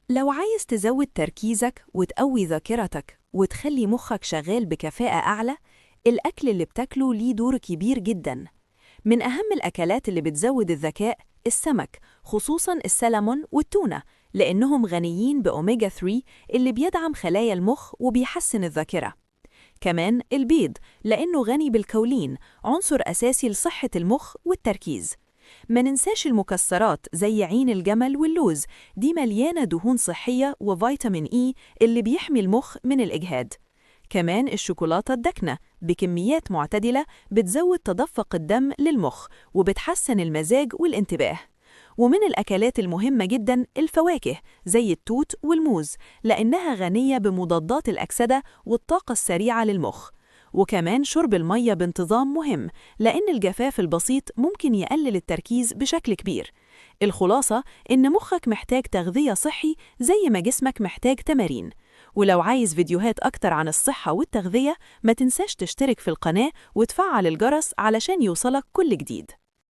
لو عايز تزود تركيزك وتقوي ذاكرتك وتخلي مخك شغال بكفاءة أعلى، الأكل اللي بتاكله ليه دور كبير جداً. من أهم الأكلات اللي بتزود الذكاء السمك، خصوصاً السلمون والتونة، لأنهم غنيين بأوميجا 3 اللي بيدعم خلايا المخ وبيحسن الذاكرة. كمان البيض، لأنه غني بالكولين، عنصر أساسي لصحة المخ والتركيز. ما ننساش المكسرات زي عين الجمل واللوز، دي مليانة دهون صحية وفيتامين إي اللي بيحمي المخ من الإجهاد. كمان الشوكولاتة الداكنة بكميات معتدلة بتزود تدفق الدم للمخ وبتحسن المزاج والانتباه. ومن الأكلات المهمة جداً الفواكه زي التوت والموز، لأنها غنية بمضادات الأكسدة والطاقة السريعة للمخ. وكمان شرب المية بانتظام مهم، لأن الجفاف البسيط ممكن يقلل التركيز بشكل كبير. الخلاصة إن مخك محتاج تغذية صحي زي ما جسمك محتاج تمارين. ولو عايز فيديوهات أكتر عن الصحة والتغذية، ما تنساش تشترك في القناة وتفعل الجرس علشان يوصلك كل جديد.